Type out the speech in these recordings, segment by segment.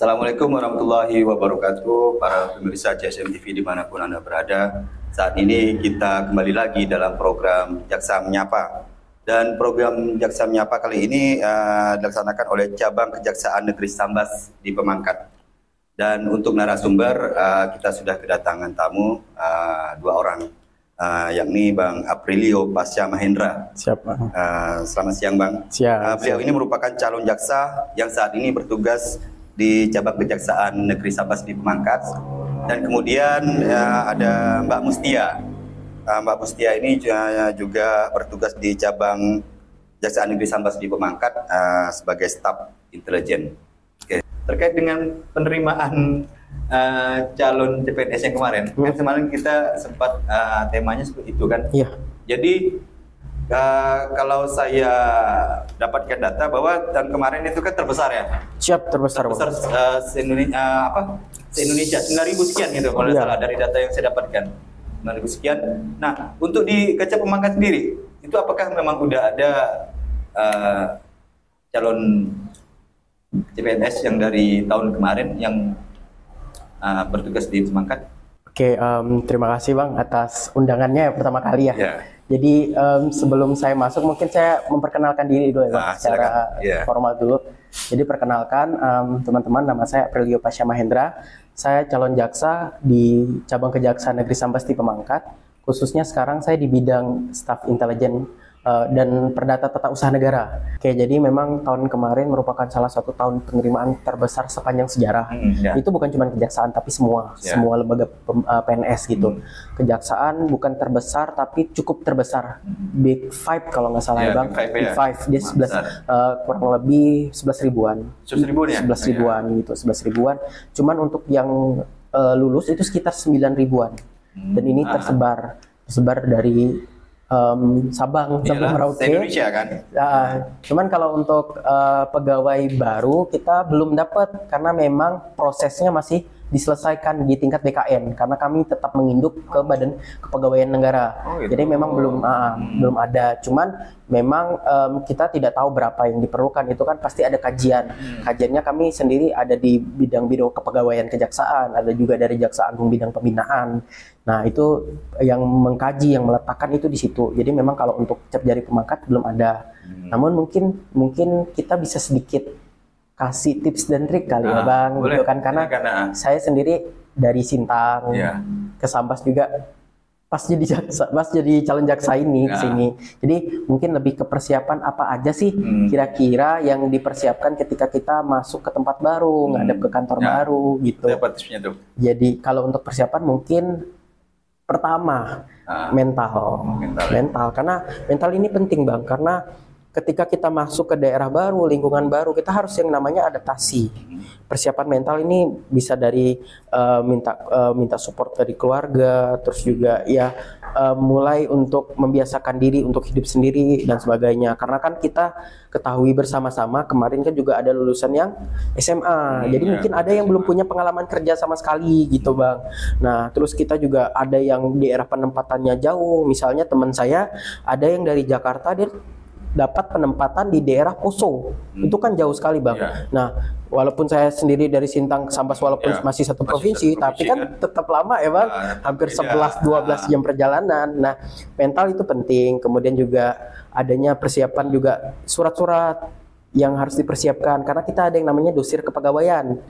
Assalamualaikum warahmatullahi wabarakatuh, para pemirsa CSM TV dimanapun Anda berada. Saat ini kita kembali lagi dalam program Jaksa Menyapa. Dan program Jaksa Menyapa kali ini dilaksanakan oleh Cabang Kejaksaan Negeri Sambas di Pemangkat. Dan untuk narasumber kita sudah kedatangan tamu dua orang, yakni Bang Aprilio Pasha Mahendra. Siapa? Selamat siang Bang. Siap. Beliau ini merupakan calon jaksa yang saat ini bertugas di Cabang Kejaksaan Negeri Sambas di Pemangkat. Dan kemudian ada Mbak Mustia. Mbak Mustia ini juga bertugas di Cabang Kejaksaan Negeri Sambas di Pemangkat sebagai staf intelijen. Oke. Terkait dengan penerimaan calon CPNS yang kemarin, kan kemarin kita sempat temanya seperti itu kan. Iya. Jadi kalau saya dapatkan data bahwa tahun kemarin itu kan terbesar ya. Siap, terbesar. Se-Indonesia, se-Indonesia 9.000 sekian gitu kalau Iya. salah dari data yang saya dapatkan. 9.000 sekian. Nah, untuk di Kecap Pemangkat sendiri, itu apakah memang udah ada calon CPNS yang dari tahun kemarin yang bertugas di Pemangkat? Oke, terima kasih Bang atas undangannya pertama kali ya. Ya. Jadi sebelum saya masuk mungkin saya memperkenalkan diri dulu ya Bang, secara formal dulu. Jadi perkenalkan teman-teman, nama saya Aprilio Pasha Mahendra. Saya calon jaksa di Cabang Kejaksaan Negeri Sambas di Pemangkat. Khususnya sekarang saya di bidang staf intelijen dan perdata tata usaha negara. Oke, jadi memang tahun kemarin merupakan salah satu tahun penerimaan terbesar sepanjang sejarah. Itu bukan cuma kejaksaan tapi semua lembaga PNS gitu. Kejaksaan bukan terbesar tapi cukup terbesar. Big Five kalau nggak salah ya Bang. Big Five, dia 11 kurang lebih 11 ribuan. 11 ribuan ya? 11 ribuan gitu, 11 ribuan. Cuman untuk yang lulus itu sekitar 9 ribuan. Dan ini tersebar dari Sabang sampai Merauke. Indonesia kan. Cuman kalau untuk pegawai baru kita belum dapat karena memang prosesnya masih diselesaikan di tingkat BKN karena kami tetap menginduk ke Badan Kepegawaian Negara. Gitu. Jadi memang belum ada. Cuman memang kita tidak tahu berapa yang diperlukan, itu kan pasti ada kajian. Kajiannya kami sendiri ada di bidang biro kepegawaian kejaksaan, ada juga dari Jaksa Agung bidang pembinaan. Nah, itu yang mengkaji, yang meletakkan itu di situ. Jadi memang kalau untuk cap jari pemangkat belum ada. Namun mungkin kita bisa sedikit kasih tips dan trik kali ya Bang, boleh. gitu kan, karena saya sendiri dari Sintang ke Sambas juga pas jadi calon jaksa ini ke sini. Jadi mungkin lebih ke persiapan apa aja sih kira-kira yang dipersiapkan ketika kita masuk ke tempat baru, ngadep ke kantor baru gitu. Apa tipsnya tuh? Jadi kalau untuk persiapan mungkin pertama mental, karena mental ini penting Bang, karena ketika kita masuk ke daerah baru, lingkungan baru, kita harus yang namanya adaptasi. Persiapan mental ini bisa dari minta support dari keluarga, terus juga ya mulai untuk membiasakan diri untuk hidup sendiri dan sebagainya. Karena kan kita ketahui bersama-sama kemarin kan juga ada lulusan yang SMA. Jadi mungkin ada yang belum punya pengalaman kerja sama sekali gitu Bang. Nah, terus kita juga ada yang daerah penempatannya jauh. Misalnya teman saya ada yang dari Jakarta, dia dapat penempatan di daerah Poso. Itu kan jauh sekali Bang. Nah, walaupun saya sendiri dari Sintang ke Sambas walaupun masih satu provinsi, tapi kan tetap lama ya Bang. Hampir 11-12 jam perjalanan. Nah, mental itu penting. Kemudian juga adanya persiapan juga surat-surat yang harus dipersiapkan karena kita ada yang namanya dosir kepegawaian.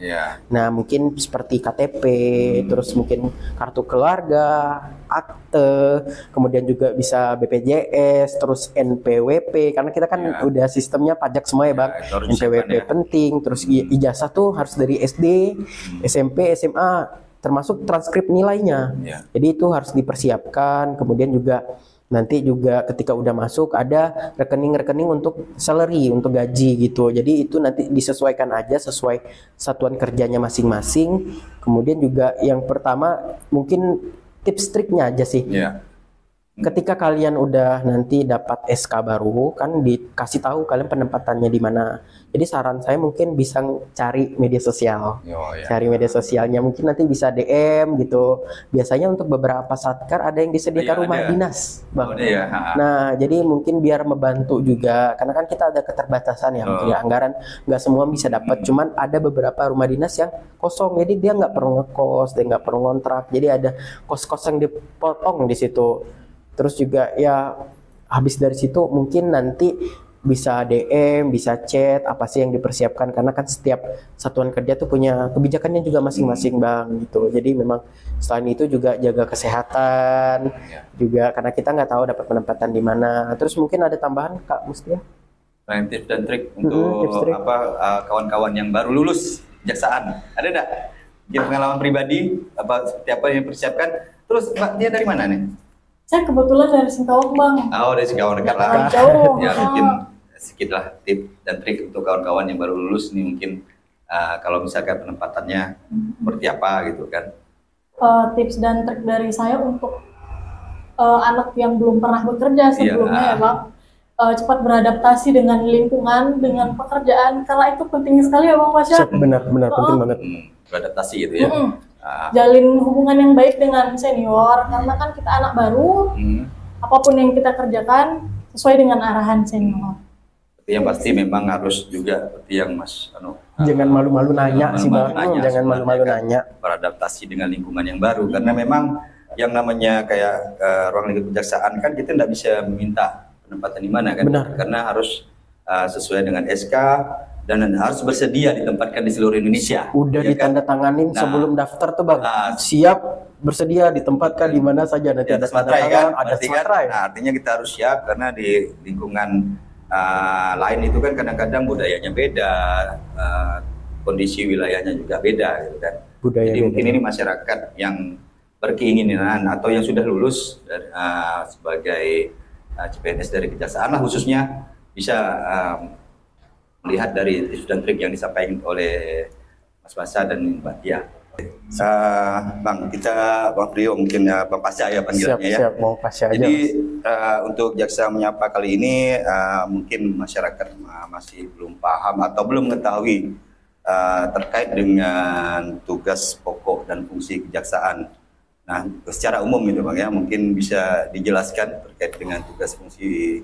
Nah, mungkin seperti KTP, terus mungkin kartu keluarga, akte, kemudian juga bisa BPJS, terus NPWP karena kita kan udah sistemnya pajak semua ya Bang. NPWP penting, terus ijazah tuh harus dari SD, SMP, SMA, termasuk transkrip nilainya. Jadi itu harus dipersiapkan. Kemudian juga nanti juga ketika udah masuk ada rekening-rekening untuk salary, untuk gaji gitu. Jadi itu nanti disesuaikan aja sesuai satuan kerjanya masing-masing. Kemudian juga yang pertama mungkin tips triknya aja sih. Ketika kalian udah nanti dapat SK baru, kan dikasih tahu kalian penempatannya di mana. Jadi saran saya mungkin bisa cari media sosial. Cari media sosialnya, mungkin nanti bisa DM gitu. Biasanya untuk beberapa satker ada yang disediakan rumah dinas, Bang. Nah, jadi mungkin biar membantu juga, karena kan kita ada keterbatasan ya, mungkin anggaran nggak semua bisa dapat. Cuman ada beberapa rumah dinas yang kosong, jadi dia nggak perlu ngekos, dia nggak perlu ngontrak. Jadi ada kos-kos yang dipotong di situ. Terus juga ya habis dari situ mungkin nanti bisa DM, bisa chat apa sih yang dipersiapkan, karena kan setiap satuan kerja tuh punya kebijakannya juga masing-masing, Bang, gitu. Jadi memang selain itu juga jaga kesehatan juga, karena kita nggak tahu dapat penempatan di mana. Terus mungkin ada tambahan Kak Mustia? Selain tips dan trik untuk kawan-kawan yang baru lulus kejaksaan, ada enggak? Mungkin pengalaman pribadi seperti apa yang dipersiapkan? Terus Mbak dia dari mana nih? Saya kebetulan dari Singkawang, Bang. Oh, dari Singkawang dekat lah. Jauh. Ya, mungkin sedikit lah tips dan trik untuk kawan-kawan yang baru lulus nih, mungkin kalau misalkan penempatannya seperti apa gitu kan. Tips dan trik dari saya untuk anak yang belum pernah bekerja sebelumnya ya, Bang. Cepat beradaptasi dengan lingkungan, dengan pekerjaan, karena itu penting sekali ya, Bang Pasya. Benar penting banget. Beradaptasi gitu ya. Jalin hubungan yang baik dengan senior, karena kan kita anak baru, apapun yang kita kerjakan sesuai dengan arahan senior. Tapi yang pasti memang harus juga seperti yang Mas jangan malu-malu nanya sih, Bang. Jangan malu-malu nanya. Beradaptasi dengan lingkungan yang baru, karena memang yang namanya kayak ruang lingkup kejaksaan kan kita tidak bisa meminta penempatan di mana kan. Benar. Karena harus sesuai dengan SK dan harus bersedia ditempatkan di seluruh Indonesia. Udah ya ditandatanganin sebelum daftar tuh, Bang. Siap bersedia ditempatkan di mana saja, nanti ada materai kan. Artinya kita harus siap, karena di lingkungan lain itu kan kadang-kadang budayanya beda, kondisi wilayahnya juga beda gitu kan. Jadi mungkin ini masyarakat yang berkeinginan atau yang sudah lulus sebagai CPNS dari kejaksaan lah khususnya, bisa melihat dari tips dan trik yang disampaikan oleh Mas Pasya dan Mbak Tia. Bang Priyo mungkin Bang Pasya ya panggilannya ya. Siap, Bang Pasya aja. Jadi untuk Jaksa Menyapa kali ini mungkin masyarakat masih belum paham atau belum mengetahui terkait dengan tugas pokok dan fungsi kejaksaan. Nah, secara umum itu Bang ya, mungkin bisa dijelaskan terkait dengan tugas fungsi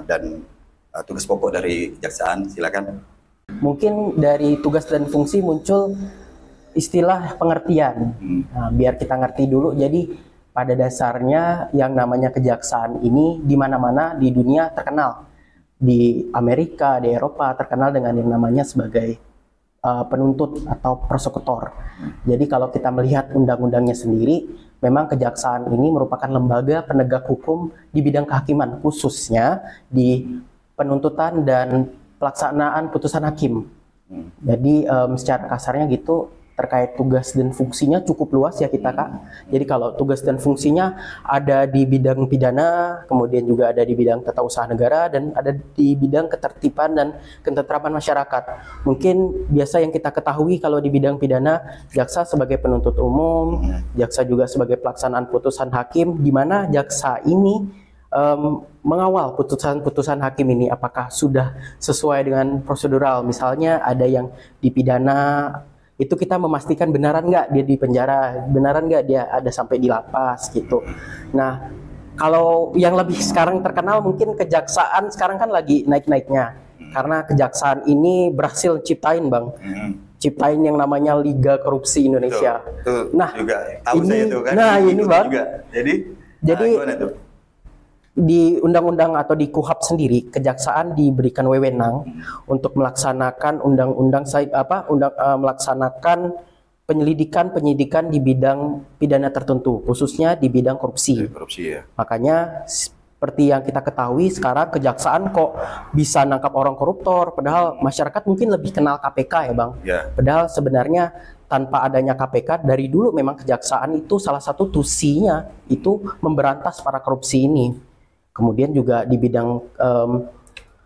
dan tugas pokok dari kejaksaan, silakan. Mungkin dari tugas dan fungsi muncul istilah pengertian. Nah, biar kita ngerti dulu. Jadi pada dasarnya yang namanya kejaksaan ini di mana-mana di dunia terkenal. Di Amerika, di Eropa terkenal dengan yang namanya sebagai penuntut atau prosekutor. Jadi kalau kita melihat undang-undangnya sendiri, memang kejaksaan ini merupakan lembaga penegak hukum di bidang kehakiman, khususnya di penuntutan dan pelaksanaan putusan hakim. Jadi secara kasarnya gitu, terkait tugas dan fungsinya cukup luas ya kita, Kak. Jadi kalau tugas dan fungsinya ada di bidang pidana, kemudian juga ada di bidang tata usaha negara, dan ada di bidang ketertiban dan ketentraman masyarakat. Mungkin biasa yang kita ketahui kalau di bidang pidana, jaksa sebagai penuntut umum, jaksa juga sebagai pelaksanaan putusan hakim, di mana jaksa ini mengawal putusan hakim ini apakah sudah sesuai dengan prosedural. Misalnya ada yang di pidana, itu kita memastikan benaran nggak dia di penjara, benaran nggak dia ada sampai di lapas gitu. Nah, kalau yang lebih sekarang terkenal mungkin kejaksaan sekarang kan lagi naik-naiknya, karena kejaksaan ini berhasil ciptain ciptain yang namanya Liga Korupsi Indonesia. Tuh, nah juga tahu ini, saya itu kan. Nah ini Bang. Juga. Jadi di undang-undang atau di KUHP sendiri, kejaksaan diberikan wewenang untuk melaksanakan melaksanakan penyidikan di bidang pidana tertentu, khususnya di bidang korupsi. Ya. Makanya seperti yang kita ketahui sekarang, kejaksaan kok bisa nangkap orang koruptor, padahal masyarakat mungkin lebih kenal KPK ya Bang. Ya. Padahal sebenarnya tanpa adanya KPK, dari dulu memang kejaksaan itu salah satu tusinya itu memberantas para korupsi ini. Kemudian juga di bidang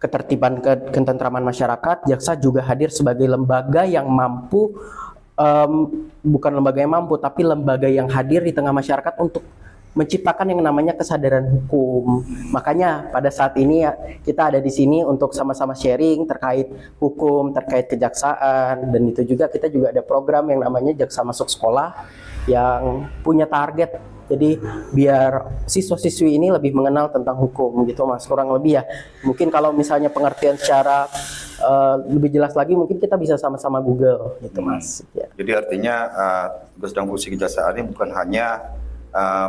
ketertiban ketentraman masyarakat, jaksa juga hadir sebagai lembaga yang mampu, bukan lembaga yang mampu, tapi lembaga yang hadir di tengah masyarakat untuk menciptakan yang namanya kesadaran hukum. Makanya pada saat ini ya, kita ada di sini untuk sama-sama sharing terkait hukum, terkait kejaksaan, dan itu juga kita juga ada program yang namanya Jaksa Masuk Sekolah yang punya target. Jadi biar siswa-siswi ini lebih mengenal tentang hukum gitu Mas, kurang lebih ya. Mungkin kalau misalnya pengertian secara lebih jelas lagi mungkin kita bisa sama-sama Google gitu Mas. Ya. Jadi artinya tugas dan fungsi kejaksaan ini bukan hanya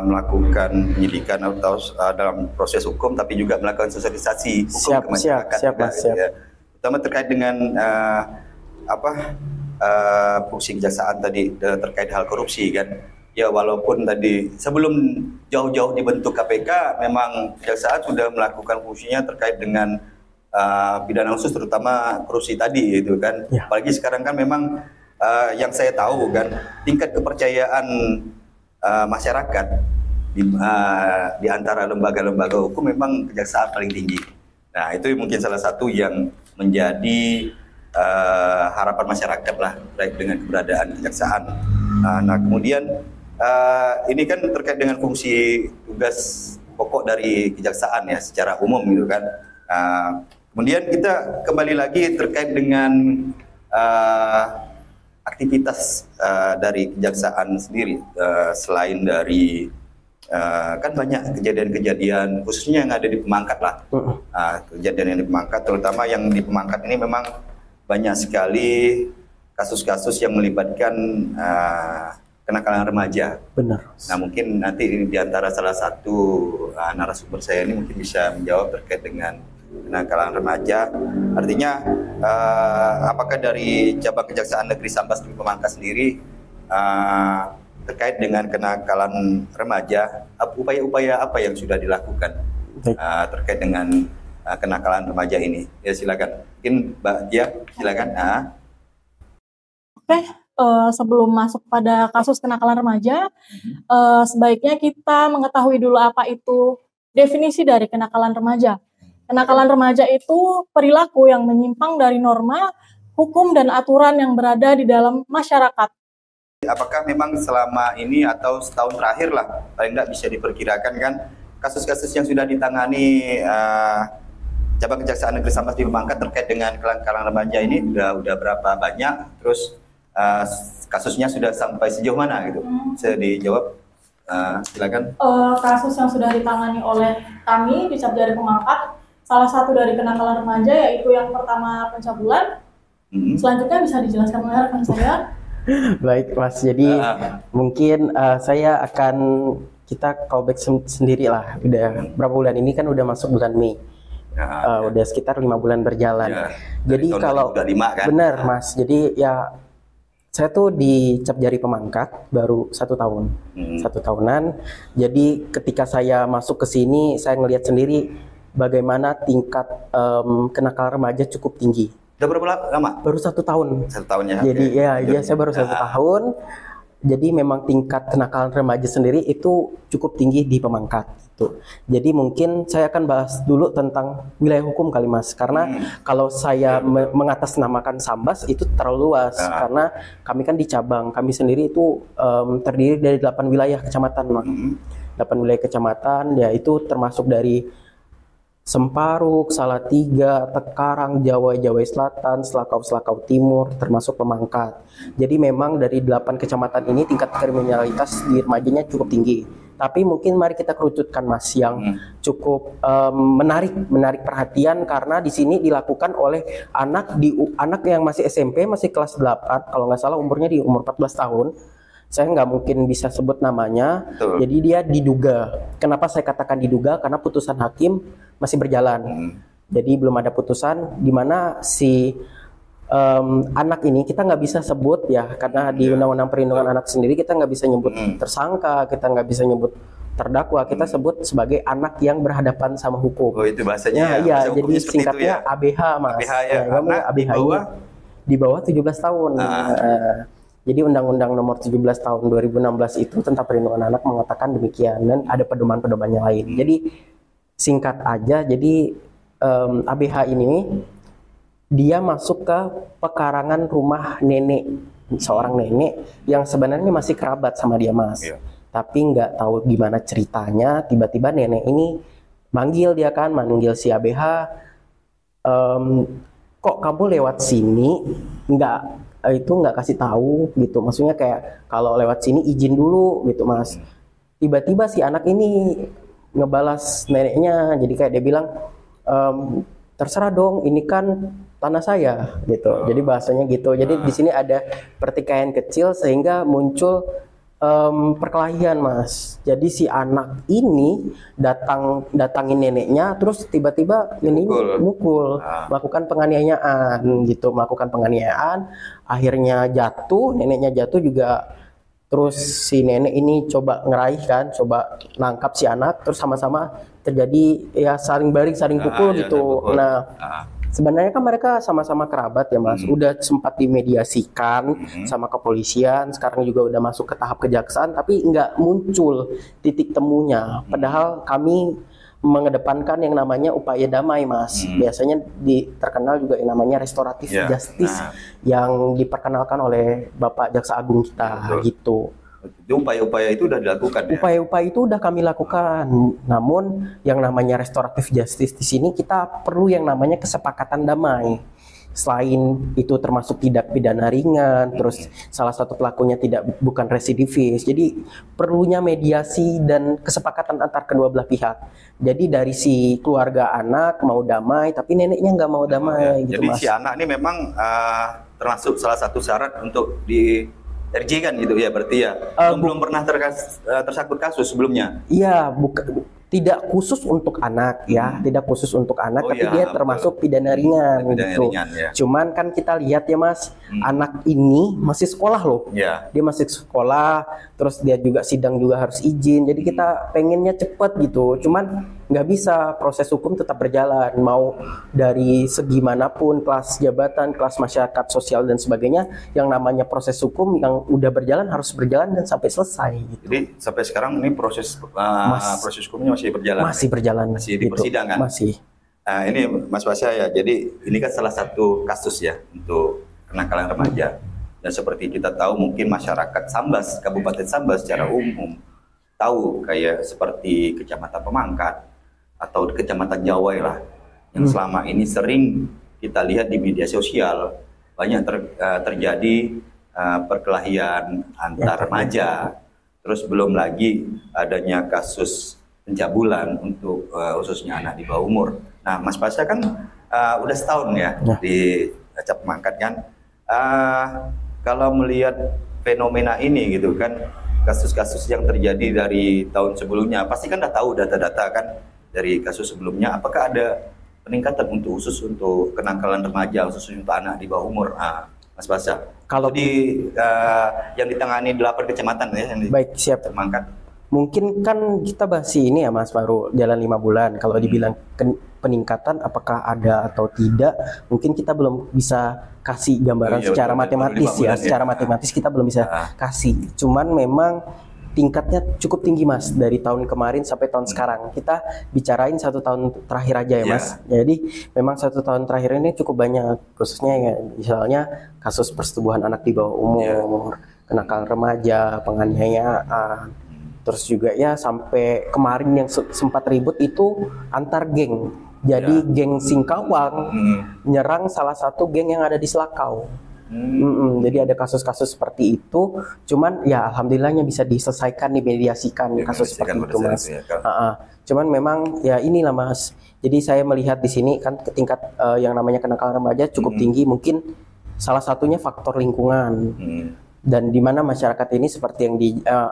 melakukan penyidikan atau dalam proses hukum, tapi juga melakukan sosialisasi hukum ke masyarakat. Siap, Mas, siap. Ya. Terutama terkait dengan fungsi kejaksaan tadi terkait hal korupsi kan. Ya walaupun tadi sebelum jauh-jauh dibentuk KPK, memang kejaksaan sudah melakukan fungsinya terkait dengan pidana khusus terutama korupsi tadi itu kan. Ya. Apalagi sekarang kan memang yang saya tahu kan tingkat kepercayaan masyarakat di antara lembaga-lembaga hukum memang kejaksaan paling tinggi. Nah itu mungkin salah satu yang menjadi harapan masyarakat lah terkait dengan keberadaan kejaksaan. Nah kemudian ini kan terkait dengan fungsi tugas pokok dari kejaksaan ya secara umum gitu kan. Kemudian kita kembali lagi terkait dengan aktivitas dari kejaksaan sendiri, selain dari kan banyak kejadian-kejadian khususnya yang ada di Pemangkat lah. Kejadian yang di Pemangkat, terutama yang di Pemangkat ini memang banyak sekali kasus-kasus yang melibatkan kenakalan remaja. Benar. Nah mungkin nanti di antara salah satu narasumber saya ini mungkin bisa menjawab terkait dengan kenakalan remaja. Artinya apakah dari cabang Kejaksaan Negeri Sambas di Pemangkas sendiri terkait dengan kenakalan remaja, upaya-upaya apa yang sudah dilakukan terkait dengan kenakalan remaja ini? Ya silakan. Mungkin Mbak Dia silakan. Oke. Sebelum masuk pada kasus kenakalan remaja, sebaiknya kita mengetahui dulu apa itu definisi dari kenakalan remaja. Kenakalan remaja itu perilaku yang menyimpang dari norma, hukum, dan aturan yang berada di dalam masyarakat. Apakah memang selama ini atau setahun terakhir lah, paling tidak bisa diperkirakan kan, kasus-kasus yang sudah ditangani cabang Kejaksaan Negeri Sambas di Pemangkat terkait dengan kenakalan remaja ini udah berapa banyak, terus kasusnya sudah sampai sejauh mana gitu? Bisa dijawab, silakan. Kasus yang sudah ditangani oleh kami di Cabjari Pemangkat, salah satu dari kenakalan remaja yaitu yang pertama pencabulan. Selanjutnya bisa dijelaskan oleh rekan saya. Baik Mas, jadi mungkin saya akan kita callback sendiri lah. Udah berapa bulan ini kan udah masuk bulan Mei. Udah sekitar 5 bulan berjalan. Jadi kalau kan? Benar Mas, jadi ya saya tuh di Cabjari Pemangkat baru 1 tahun, 1 tahunan. Jadi ketika saya masuk ke sini, saya ngelihat sendiri bagaimana tingkat kenakalan remaja cukup tinggi. Udah berapa lama? Baru 1 tahun. 1 tahun ya. Jadi ya saya baru 1 tahun. Jadi memang tingkat kenakalan remaja sendiri itu cukup tinggi di Pemangkat. Gitu. Jadi mungkin saya akan bahas dulu tentang wilayah hukum kali Mas, karena kalau saya mengatasnamakan Sambas itu terlalu luas, karena kami kan di cabang, kami sendiri itu terdiri dari 8 wilayah kecamatan Mas. 8 wilayah kecamatan, ya itu termasuk dari Semparuk, Salatiga, Tekarang, Jawa Selatan, Selakau Timur, termasuk Pemangkat. Jadi memang dari 8 kecamatan ini tingkat kriminalitas di remajanya cukup tinggi. Tapi mungkin mari kita kerucutkan Mas yang cukup menarik perhatian, karena di sini dilakukan oleh anak yang masih SMP, masih kelas 8, kalau nggak salah umurnya di umur 14 tahun. Saya nggak mungkin bisa sebut namanya. Betul. Jadi dia diduga. Kenapa saya katakan diduga? Karena putusan hakim masih berjalan. Jadi belum ada putusan di mana si anak ini kita nggak bisa sebut ya, karena di Undang-Undang Perlindungan Anak sendiri kita nggak bisa nyebut tersangka, kita nggak bisa nyebut terdakwa, kita sebut sebagai anak yang berhadapan sama hukum. Oh itu bahasanya. Ya, jadi singkatnya ya? ABH Mas. ABH ya. ABH di bawah 17 tahun. Jadi Undang-Undang Nomor 17 Tahun 2016 itu tentang perlindungan anak mengatakan demikian, dan ada pedoman-pedomannya lain. Jadi singkat aja, jadi ABH ini dia masuk ke pekarangan rumah nenek, seorang nenek yang sebenarnya masih kerabat sama dia Mas. tapi nggak tahu gimana ceritanya, tiba-tiba nenek ini manggil si ABH, kok kamu lewat sini nggak kasih tahu gitu, maksudnya kayak kalau lewat sini izin dulu gitu Mas. Tiba-tiba si anak ini ngebalas neneknya, jadi kayak dia bilang, terserah dong, ini kan tanah saya gitu. Jadi bahasanya gitu. Jadi di sini ada pertikaian kecil sehingga muncul perkelahian Mas. Jadi si anak ini datangin neneknya, terus tiba-tiba ini mukul, melakukan penganiayaan, akhirnya jatuh, neneknya jatuh juga. Terus si nenek ini coba ngeraih kan, coba nangkap si anak, terus sama-sama terjadi ya saling baring, saling pukul gitu. Nah, sebenarnya kan mereka sama-sama kerabat ya Mas, udah sempat dimediasikan sama kepolisian, sekarang juga udah masuk ke tahap kejaksaan, tapi nggak muncul titik temunya. Padahal kami mengedepankan yang namanya upaya damai Mas. Biasanya terkenal juga yang namanya restoratif justice yang diperkenalkan oleh Bapak Jaksa Agung kita gitu. Itu upaya-upaya itu udah dilakukan ya? Upaya-upaya itu udah kami lakukan. Namun yang namanya restoratif justice di sini kita perlu yang namanya kesepakatan damai. Selain itu termasuk tindak pidana ringan, terus salah satu pelakunya bukan residivis. Jadi perlunya mediasi dan kesepakatan antar kedua belah pihak. Jadi dari si keluarga anak mau damai, tapi neneknya nggak mau damai. Gitu, jadi Mas. si anak ini memang termasuk salah satu syarat untuk di RJ kan gitu ya, berarti ya belum pernah tersangkut kasus sebelumnya. Iya, tidak khusus untuk anak ya, tidak khusus untuk anak, tapi dia termasuk pidana ringan gitu. Cuman kan kita lihat ya Mas, anak ini masih sekolah loh. Dia masih sekolah, terus dia juga sidang juga harus izin. Jadi kita pengennya cepet gitu. Cuman nggak bisa, proses hukum tetap berjalan. Mau dari segi manapun, kelas jabatan, kelas masyarakat sosial dan sebagainya, yang namanya proses hukum yang udah berjalan harus berjalan dan sampai selesai. Gitu. Jadi sampai sekarang ini proses hukumnya masih berjalan. Masih berjalan. Masih di persidangan. Masih. Nah, ini Mas Pasya ya. Jadi ini kan salah satu kasus ya untuk kenakalan remaja. Dan seperti kita tahu mungkin masyarakat Sambas, Kabupaten Sambas secara umum tahu kayak seperti Kecamatan Pemangkat atau Kecamatan Jawai lah, yang selama ini sering kita lihat di media sosial banyak terjadi perkelahian antar remaja. Terus belum lagi adanya kasus pencabulan untuk khususnya anak di bawah umur. Nah, Mas Pasya kan udah setahun ya di Cap Pemangkat kan. Kalau melihat fenomena ini gitu kan, kasus-kasus yang terjadi dari tahun sebelumnya, pasti kan udah tahu data-data kan dari kasus sebelumnya. Apakah ada peningkatan khusus untuk kenakalan remaja, khusus untuk anak di bawah umur, Mas Pasya? Kalau yang ditangani 8 kecamatan ya, yang baik, siap. Pemangkat. Mungkin kan kita bahas ini ya Mas, baru jalan 5 bulan. Kalau dibilang peningkatan apakah ada atau tidak, mungkin kita belum bisa kasih gambaran secara matematis ya. Secara matematis kita belum bisa kasih. Cuman memang tingkatnya cukup tinggi Mas, dari tahun kemarin sampai tahun sekarang. Kita bicarain 1 tahun terakhir aja ya Mas. Jadi memang 1 tahun terakhir ini cukup banyak, khususnya ya, misalnya kasus persetubuhan anak di bawah umur, kenakalan remaja, penganiayaan. Terus juga ya sampai kemarin yang sempat ribut itu antar geng. Jadi geng Singkawang nyerang salah satu geng yang ada di Selakau. Jadi ada kasus-kasus seperti itu. Cuman ya alhamdulillahnya bisa diselesaikan, dimediasikan kasus seperti itu Mas. Cuman memang ya inilah Mas. Jadi saya melihat di sini kan tingkat yang namanya kenakalan remaja cukup tinggi. Mungkin salah satunya faktor lingkungan. Dan di mana masyarakat ini seperti yang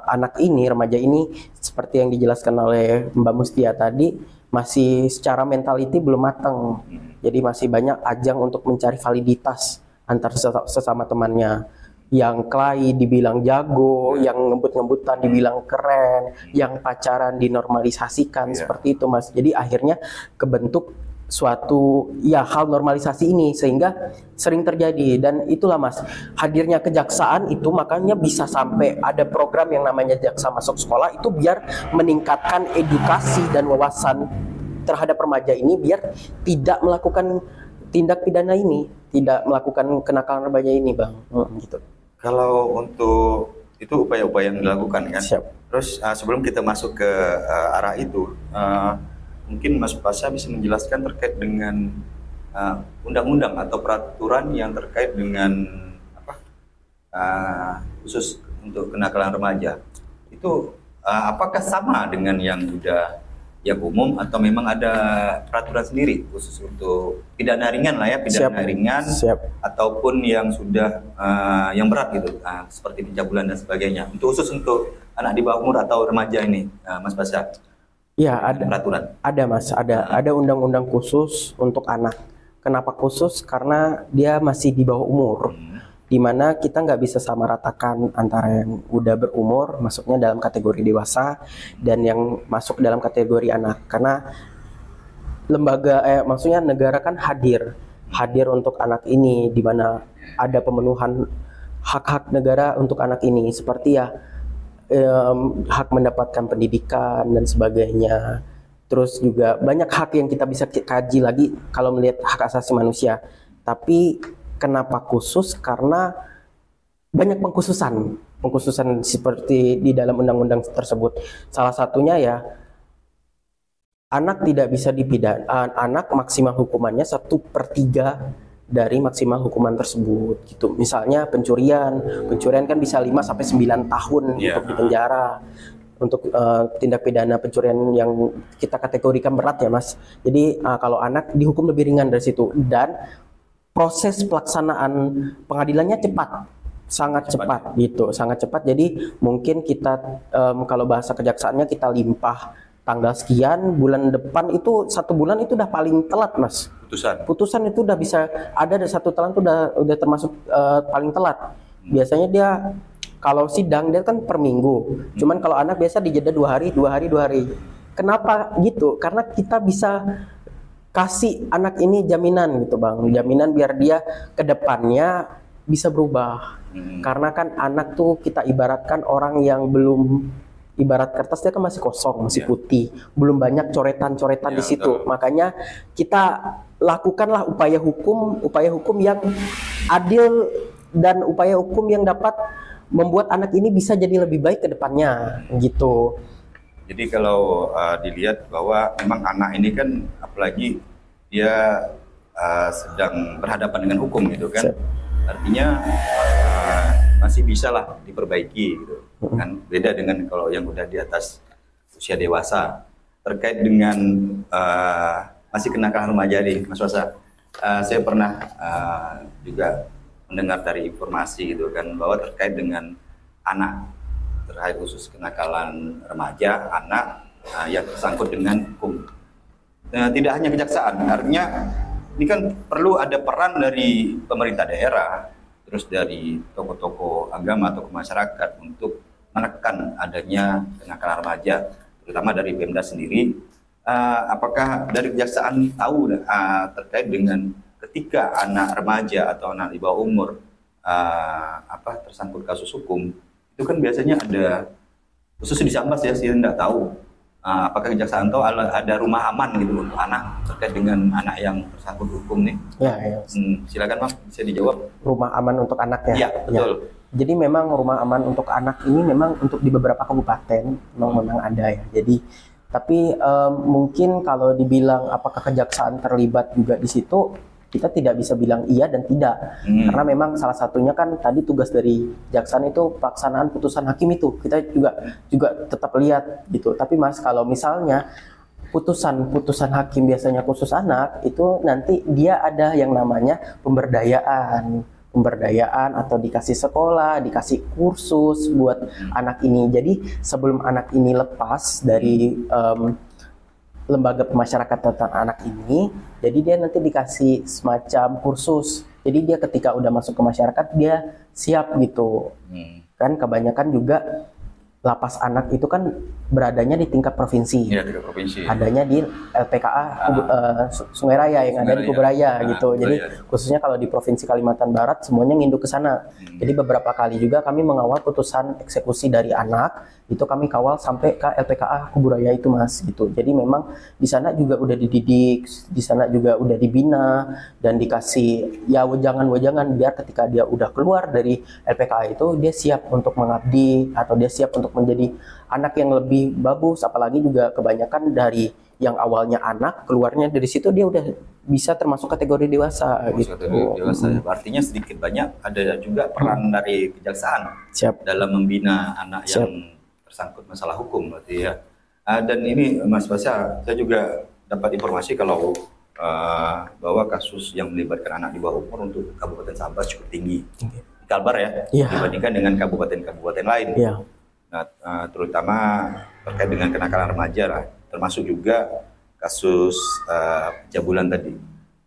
anak ini, remaja ini, seperti yang dijelaskan oleh Mbak Mustia tadi, masih secara mentality belum matang. Jadi masih banyak ajang untuk mencari validitas antar sesama temannya. Yang kelahi dibilang jago, yang ngebut-ngebutan dibilang keren, yang pacaran dinormalisasikan, seperti itu Mas. Jadi akhirnya kebentuk suatu ya hal normalisasi ini, sehingga sering terjadi. Dan itulah Mas, hadirnya kejaksaan itu makanya bisa sampai ada program yang namanya jaksa masuk sekolah, itu biar meningkatkan edukasi dan wawasan terhadap remaja ini, biar tidak melakukan tindak pidana ini, tidak melakukan kenakalan remaja ini Bang. Gitu. Kalau untuk itu upaya-upaya yang dilakukan kan. Siap. Terus sebelum kita masuk ke arah itu, mungkin Mas Pasha bisa menjelaskan terkait dengan undang-undang atau peraturan yang terkait dengan khusus untuk kenakalan remaja. Itu apakah sama dengan yang umum atau memang ada peraturan sendiri khusus untuk pidana ringan lah ya, pidana ringan ataupun yang sudah yang berat gitu, seperti pencabulan dan sebagainya. Khusus untuk anak di bawah umur atau remaja ini, Mas Pasha. Ya, ada peraturan. Ada Mas, ada undang-undang khusus untuk anak. Kenapa khusus? Karena dia masih di bawah umur. Dimana kita nggak bisa sama ratakan antara yang udah berumur masuknya dalam kategori dewasa dan yang masuk dalam kategori anak, karena maksudnya negara kan hadir untuk anak ini, dimana ada pemenuhan hak-hak negara untuk anak ini, seperti ya hak mendapatkan pendidikan dan sebagainya. Terus juga banyak hak yang kita bisa kaji lagi kalau melihat hak asasi manusia. Tapi kenapa khusus? Karena banyak pengkhususan seperti di dalam undang-undang tersebut. Salah satunya ya, anak tidak bisa dipidana. Anak maksimal hukumannya 1/3 dari maksimal hukuman tersebut gitu. Misalnya pencurian kan bisa 5-9 tahun untuk dipenjara. Untuk tindak pidana pencurian yang kita kategorikan berat ya Mas. Jadi kalau anak dihukum lebih ringan dari situ, dan proses pelaksanaan pengadilannya sangat cepat gitu, sangat cepat. Jadi mungkin kita kalau bahasa kejaksaannya kita limpah tanggal sekian, bulan depan itu 1 bulan itu udah paling telat Mas. Putusan itu udah bisa ada 1 tahun itu udah termasuk paling telat. Biasanya dia kalau sidang dia kan per minggu. Cuman kalau anak biasa dijeda 2 hari. Kenapa gitu? Karena kita bisa kasih anak ini jaminan gitu Bang, jaminan biar dia ke depannya bisa berubah. Karena kan anak tuh kita ibaratkan orang yang belum, ibarat kertas dia kan masih kosong, masih putih, belum banyak coretan-coretan di situ. Makanya kita lakukanlah upaya hukum yang adil dan upaya hukum yang dapat membuat anak ini bisa jadi lebih baik ke depannya gitu. Jadi kalau dilihat bahwa memang anak ini kan apalagi dia sedang berhadapan dengan hukum gitu kan, artinya masih bisa lah diperbaiki gitu kan, beda dengan kalau yang udah di atas usia dewasa. Terkait dengan masih kenakalan remaja nih Mas Pasha, saya pernah juga mendengar dari informasi gitu kan, bahwa terkait dengan anak, terkait khusus kenakalan remaja, anak yang tersangkut dengan hukum. Tidak hanya kejaksaan, artinya ini kan perlu ada peran dari pemerintah daerah, terus dari tokoh-tokoh agama, tokoh masyarakat untuk menekan adanya kenakalan remaja, terutama dari Pemda sendiri. Apakah dari kejaksaan tahu terkait dengan ketika anak remaja atau anak di bawah umur tersangkut kasus hukum, itu kan biasanya ada, khusus di Sambas ya, saya tidak tahu apakah kejaksaan tahu ada rumah aman gitu untuk anak terkait dengan anak yang tersangkut hukum nih. Ya. Silakan Mas, bisa dijawab. Rumah aman untuk anak ya? Iya, betul. Ya. Jadi memang rumah aman untuk anak ini memang untuk di beberapa kabupaten memang ada ya. Jadi tapi mungkin kalau dibilang apakah kejaksaan terlibat juga di situ, kita tidak bisa bilang iya dan tidak. Karena memang salah satunya kan tadi tugas dari kejaksaan itu pelaksanaan putusan hakim itu. Kita juga tetap lihat gitu. Tapi Mas, kalau misalnya putusan hakim biasanya khusus anak, itu nanti dia ada yang namanya pemberdayaan atau dikasih sekolah, dikasih kursus buat anak ini. Jadi sebelum anak ini lepas dari lembaga pemasyarakatan tentang anak ini, jadi dia nanti dikasih semacam kursus. Jadi dia ketika udah masuk ke masyarakat dia siap gitu. Kan kebanyakan juga lapas anak itu kan beradanya di tingkat provinsi. Iya, tingkat provinsi. Adanya di LPKA Sungai Raya yang ada di Kuburaya gitu. Jadi khususnya kalau di Provinsi Kalimantan Barat semuanya nginduk ke sana. Jadi beberapa kali juga kami mengawal putusan eksekusi dari anak itu kami kawal sampai ke LPKA Kuburaya itu Mas gitu. Jadi memang di sana juga udah dididik, di sana juga udah dibina dan dikasih ya wejangan-wejangan biar ketika dia udah keluar dari LPKA itu dia siap untuk mengabdi atau dia siap untuk menjadi anak yang lebih bagus. Apalagi juga kebanyakan dari yang awalnya anak keluarnya dari situ dia udah bisa termasuk kategori dewasa gitu. Kategori dewasa. Artinya sedikit banyak ada juga peran dari kejaksaan dalam membina anak yang tersangkut masalah hukum berarti ya. Dan ini Mas Pasya, saya juga dapat informasi kalau bahwa kasus yang melibatkan anak di bawah umur untuk Kabupaten Sambas cukup tinggi. Di Kalbar ya, dibandingkan dengan kabupaten-kabupaten lain. Nah, terutama terkait dengan kenakalan remaja lah, termasuk juga kasus pencabulan tadi.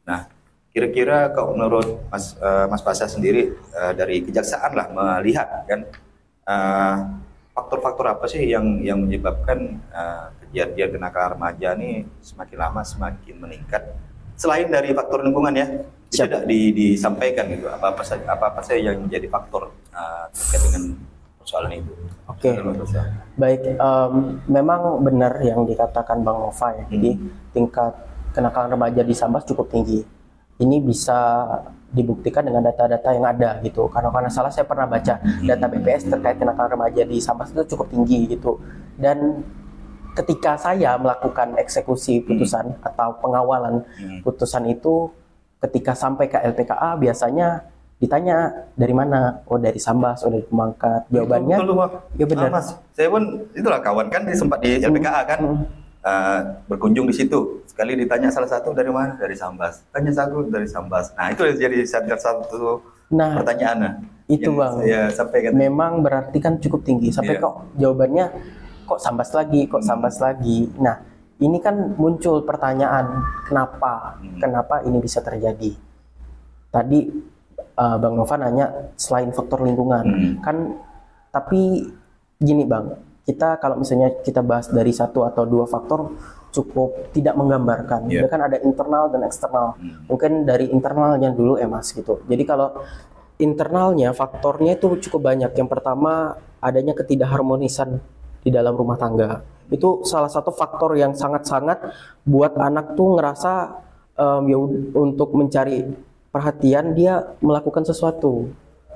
Nah, kira-kira kalau menurut Mas Pasya sendiri dari kejaksaan lah melihat kan faktor-faktor apa sih yang menyebabkan kejadian kenakalan remaja ini semakin lama semakin meningkat? Selain dari faktor lingkungan ya, tidak disampaikan gitu apa saja yang menjadi faktor terkait dengan persoalan itu. Oke. Baik, memang benar yang dikatakan Bang Nova ya. Jadi tingkat kenakalan remaja di Sambas cukup tinggi. Ini bisa dibuktikan dengan data-data yang ada gitu. Karena salah saya pernah baca data BPS terkait kenakalan remaja di Sambas itu cukup tinggi gitu. Dan ketika saya melakukan eksekusi putusan atau pengawalan putusan itu, ketika sampai ke LPKA biasanya ditanya dari mana? Oh dari Sambas, oh dari Pemangkat. Jawabannya, ya benar. Mas, saya pun itulah kawan kan sempat di LPKA kan berkunjung di situ. Sekali ditanya salah satu dari mana? Dari Sambas. Tanya satu dari Sambas. Nah itu jadi satu pertanyaan. Itu Bang. Saya sampaikan. Memang berarti kan cukup tinggi. Sampai kok jawabannya kok Sambas lagi, kok Sambas lagi. Nah ini kan muncul pertanyaan kenapa ini bisa terjadi? Tadi Bang Nova nanya selain faktor lingkungan kan, tapi gini Bang, kita kalau misalnya kita bahas dari satu atau dua faktor cukup tidak menggambarkan. Ya kan ada internal dan eksternal. Mungkin dari internalnya dulu Mas gitu. Jadi kalau internalnya faktornya itu cukup banyak. Yang pertama adanya ketidakharmonisan di dalam rumah tangga. Itu salah satu faktor yang sangat-sangat buat anak tuh ngerasa untuk mencari perhatian dia melakukan sesuatu.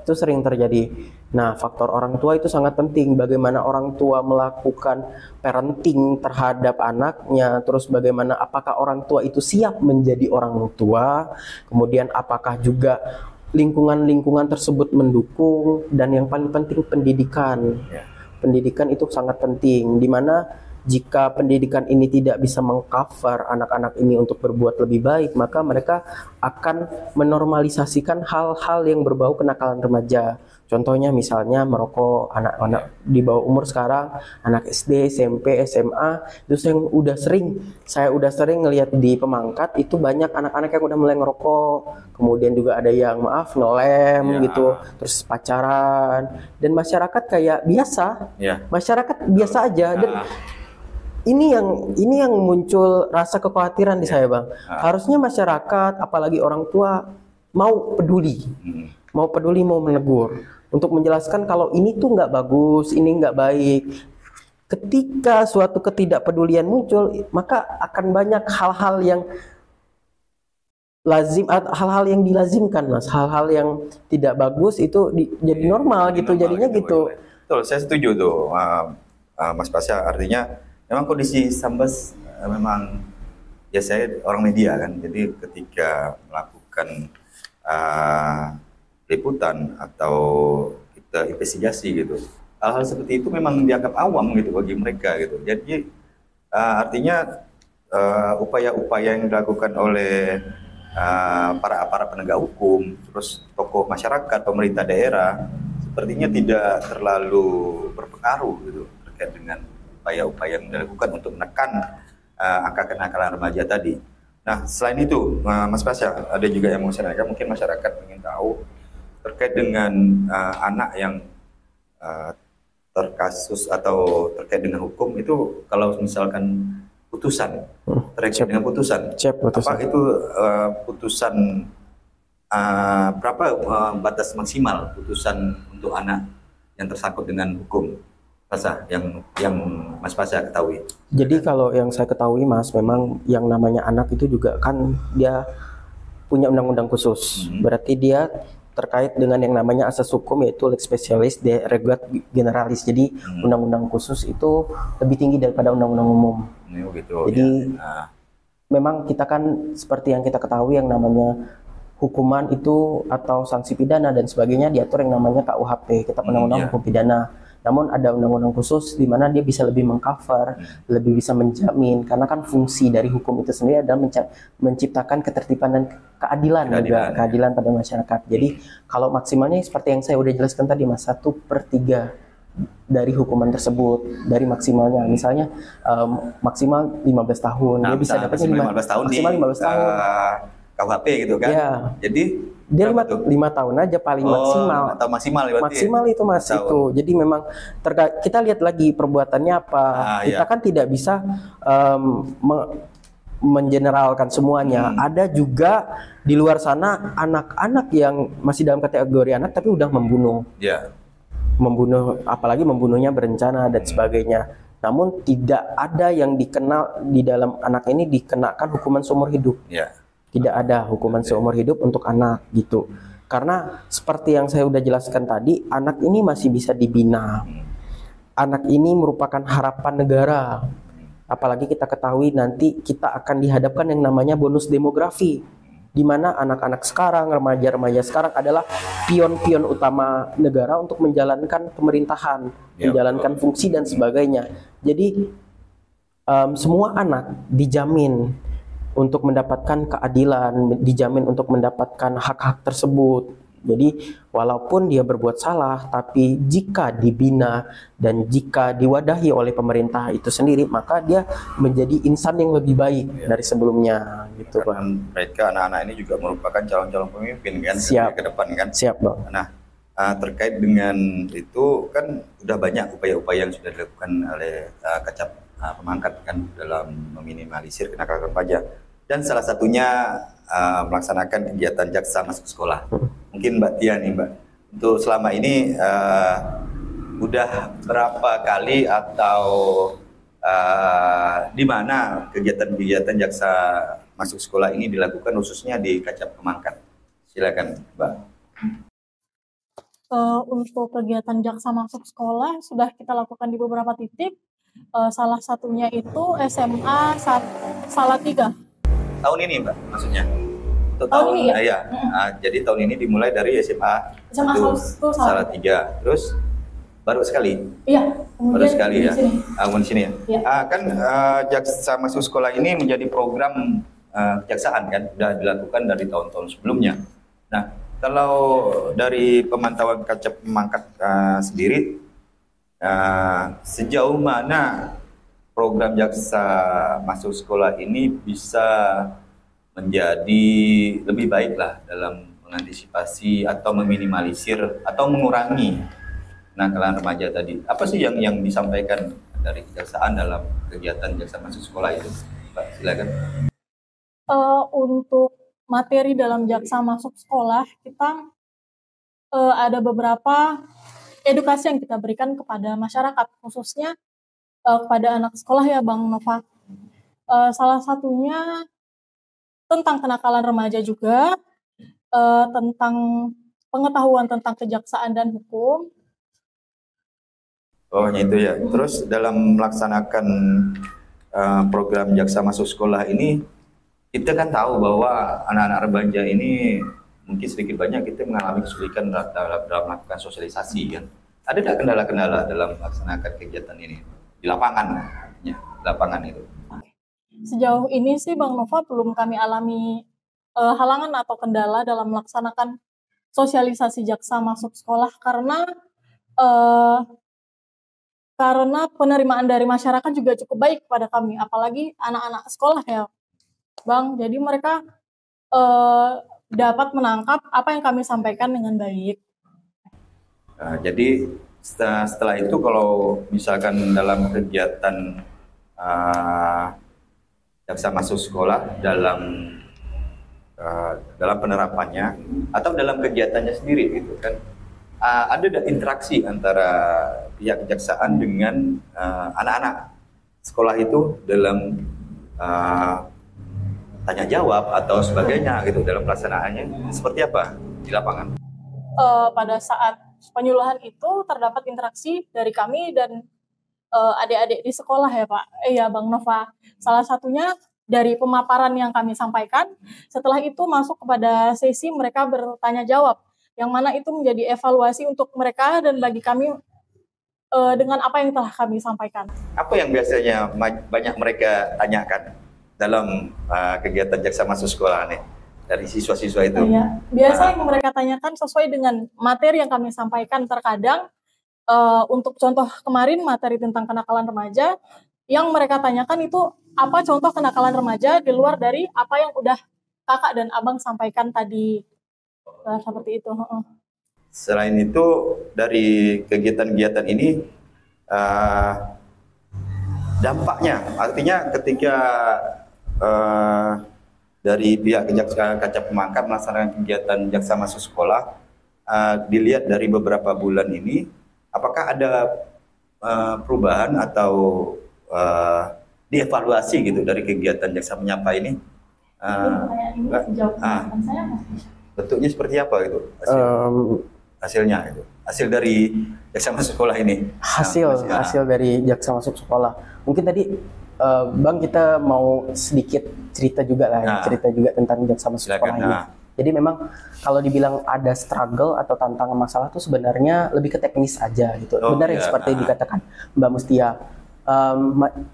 Itu sering terjadi. Nah, faktor orang tua itu sangat penting. Bagaimana orang tua melakukan parenting terhadap anaknya, terus bagaimana apakah orang tua itu siap menjadi orang tua, kemudian apakah juga lingkungan-lingkungan tersebut mendukung, dan yang paling penting pendidikan. Pendidikan itu sangat penting, di mana jika pendidikan ini tidak bisa mengcover anak-anak ini untuk berbuat lebih baik, maka mereka akan menormalisasikan hal-hal yang berbau kenakalan remaja. Contohnya misalnya merokok, anak-anak di bawah umur sekarang, anak SD, SMP, SMA, itu saya udah sering ngelihat di Pemangkat itu banyak anak-anak yang udah mulai ngerokok, kemudian juga ada yang ngelem gitu, terus pacaran, dan masyarakat kayak biasa, masyarakat biasa aja. Dan ini yang muncul rasa kekhawatiran di saya Bang. Harusnya masyarakat, apalagi orang tua mau peduli, mau menegur, untuk menjelaskan kalau ini tuh nggak bagus, ini nggak baik. Ketika suatu ketidakpedulian muncul, maka akan banyak hal-hal yang lazim, hal-hal yang dilazimkan Mas, hal-hal yang tidak bagus itu jadi normal gitu, jadinya gitu. Betul, saya setuju tuh Mas Pasya. Artinya memang kondisi Sambas memang ya, saya orang media kan, jadi ketika melakukan liputan atau kita investigasi gitu, hal-hal seperti itu memang dianggap awam gitu bagi mereka gitu. Jadi artinya upaya-upaya yang dilakukan oleh para penegak hukum, terus tokoh masyarakat, pemerintah daerah, sepertinya tidak terlalu berpengaruh gitu terkait dengan upaya-upaya yang dilakukan untuk menekan angka kenakalan remaja tadi. Nah, selain itu, Mas Pasya, ada juga yang mau saya tanyakan, mungkin masyarakat ingin tahu terkait dengan anak yang terkasus atau terkait dengan hukum itu, kalau misalkan putusan, terkait dengan putusan. Apa itu putusan berapa batas maksimal putusan untuk anak yang tersangkut dengan hukum? Pasah yang Mas Pasah ketahui? Jadi kalau yang saya ketahui Mas, memang yang namanya anak itu juga kan dia punya undang-undang khusus. Berarti dia terkait dengan yang namanya asas hukum, yaitu lex specialis de regulat generalis. Jadi undang-undang khusus itu lebih tinggi daripada undang-undang umum. Gitu, jadi ya. Memang kita kan seperti yang kita ketahui, yang namanya hukuman itu atau sanksi pidana dan sebagainya diatur yang namanya KUHP, kita undang-undang hukum pidana. Namun ada undang-undang khusus di mana dia bisa lebih mengcover, lebih bisa menjamin, karena kan fungsi dari hukum itu sendiri adalah menciptakan ketertiban dan keadilan juga, keadilan pada masyarakat. Jadi kalau maksimalnya seperti yang saya udah jelaskan tadi Mas, 1/3 dari hukuman tersebut, dari maksimalnya. Misalnya maksimal 15 tahun, dia bisa dapatnya 15 tahun maksimal 15 tahun. KUHP gitu kan. Ya. Jadi dia 5 tahun aja paling maksimal. Atau maksimal maksimal itu Mas itu. Jadi memang kita lihat lagi perbuatannya apa. Kita kan tidak bisa mengeneralkan semuanya. Ada juga di luar sana anak-anak yang masih dalam kategori anak tapi udah membunuh. Membunuh, apalagi membunuhnya berencana dan sebagainya. Namun tidak ada yang dikenal di dalam anak ini dikenakan hukuman seumur hidup. Tidak ada hukuman seumur hidup untuk anak gitu. Karena seperti yang saya udah jelaskan tadi, anak ini masih bisa dibina. Anak ini merupakan harapan negara. Apalagi kita ketahui nanti kita akan dihadapkan yang namanya bonus demografi, di mana anak-anak sekarang, remaja-remaja sekarang adalah pion-pion utama negara untuk menjalankan pemerintahan, menjalankan fungsi dan sebagainya. Jadi semua anak dijamin untuk mendapatkan keadilan, dijamin untuk mendapatkan hak-hak tersebut. Jadi walaupun dia berbuat salah, tapi jika dibina dan jika diwadahi oleh pemerintah itu sendiri, maka dia menjadi insan yang lebih baik dari sebelumnya gitu Bang. Mereka anak-anak ini juga merupakan calon-calon pemimpin kan ke depan kan. Siap Bang. Nah, terkait dengan itu kan udah banyak upaya-upaya yang sudah dilakukan oleh Kecap Pemangkat kan dalam meminimalisir kenakalan remaja. Dan salah satunya melaksanakan kegiatan jaksa masuk sekolah. Mungkin Mbak Tia nih Mbak, untuk selama ini udah berapa kali atau di mana kegiatan-kegiatan jaksa masuk sekolah ini dilakukan khususnya di Kecap Pemangkat? Silakan Mbak. Untuk kegiatan jaksa masuk sekolah sudah kita lakukan di beberapa titik. Salah satunya itu SMA Salatiga. Tahun ini Mbak maksudnya? Untuk tahun ini ya? Jadi tahun ini dimulai dari SMA 1 Salatiga. Terus baru sekali? Iya. Baru sekali ya? Di sini ya? Ya. Kan jaksa masuk sekolah ini menjadi program kejaksaan kan? Sudah dilakukan dari tahun-tahun sebelumnya. Nah, kalau dari pemantauan Kecap Pemangkat sendiri, sejauh mana program jaksa masuk sekolah ini bisa menjadi lebih baik lah dalam mengantisipasi atau meminimalisir atau mengurangi kenakalan remaja tadi? Apa sih yang disampaikan dari kejaksaan dalam kegiatan jaksa masuk sekolah itu? Mbak, silakan. Untuk materi dalam jaksa masuk sekolah, kita ada beberapa edukasi yang kita berikan kepada masyarakat, khususnya kepada anak sekolah ya Bang Nova. Salah satunya tentang kenakalan remaja juga, tentang pengetahuan tentang kejaksaan dan hukum. Oh itu ya. Terus dalam melaksanakan program jaksa masuk sekolah ini, kita kan tahu bahwa anak-anak remaja ini mungkin sedikit banyak kita mengalami kesulitan dalam melakukan sosialisasi kan. Ada tidak kendala-kendala dalam melaksanakan kegiatan ini di lapangan, ya, lapangan itu? Sejauh ini sih Bang Nova belum kami alami halangan atau kendala dalam melaksanakan sosialisasi jaksa masuk sekolah karena penerimaan dari masyarakat juga cukup baik kepada kami, apalagi anak-anak sekolah ya Bang. Jadi mereka dapat menangkap apa yang kami sampaikan dengan baik. Jadi setelah itu kalau misalkan dalam kegiatan jaksa masuk sekolah dalam penerapannya atau dalam kegiatannya sendiri gitu kan, ada interaksi antara pihak kejaksaan dengan anak-anak sekolah itu dalam tanya jawab atau sebagainya gitu dalam pelaksanaannya seperti apa di lapangan? Pada saat penyuluhan itu terdapat interaksi dari kami dan adik-adik di sekolah ya Pak, ya Bang Nova. Salah satunya dari pemaparan yang kami sampaikan, setelah itu masuk kepada sesi mereka bertanya jawab, yang mana itu menjadi evaluasi untuk mereka dan bagi kami dengan apa yang telah kami sampaikan. Apa yang biasanya banyak mereka tanyakan dalam kegiatan jaksa masuk sekolah nih dari siswa-siswa itu? Ya, biasa yang mereka tanyakan sesuai dengan materi yang kami sampaikan. Terkadang untuk contoh kemarin materi tentang kenakalan remaja, yang mereka tanyakan itu apa contoh kenakalan remaja di luar dari apa yang udah kakak dan abang sampaikan tadi. Seperti itu. Selain itu dari kegiatan-kegiatan ini dampaknya, artinya ketika dari pihak Kaca Pemangkat melaksanakan kegiatan jaksa masuk sekolah, dilihat dari beberapa bulan ini, apakah ada perubahan atau dievaluasi gitu dari kegiatan jaksa menyapa ini? Bentuknya seperti apa gitu? Hasilnya itu, hasil dari jaksa masuk sekolah ini. Hasil dari jaksa masuk sekolah. Mungkin tadi Bang, kita mau sedikit cerita juga lah, cerita juga tentang jaksa masuk sekolah ini. Jadi memang kalau dibilang ada struggle atau tantangan masalah itu sebenarnya lebih ke teknis aja gitu. Benar yang seperti dikatakan Mbak Mustia.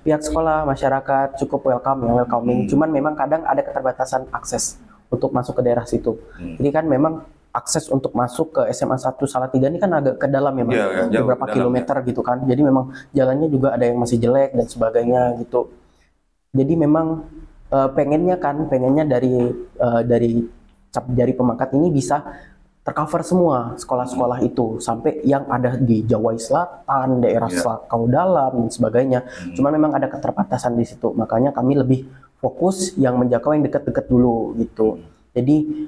Pihak sekolah, masyarakat cukup welcoming. Cuman memang kadang ada keterbatasan akses untuk masuk ke daerah situ. Jadi kan memang akses untuk masuk ke SMA 1 Salatiga ini kan agak ke dalam memang, beberapa kilometer gitu kan. Jadi memang jalannya juga ada yang masih jelek dan sebagainya gitu. Jadi memang pengennya dari cap jari pemangkat ini bisa tercover semua sekolah-sekolah itu sampai yang ada di Jawa Selatan, daerah Kau Dalam dan sebagainya. Cuma memang ada keterbatasan di situ. Makanya kami lebih fokus yang menjangkau yang dekat-dekat dulu gitu. Jadi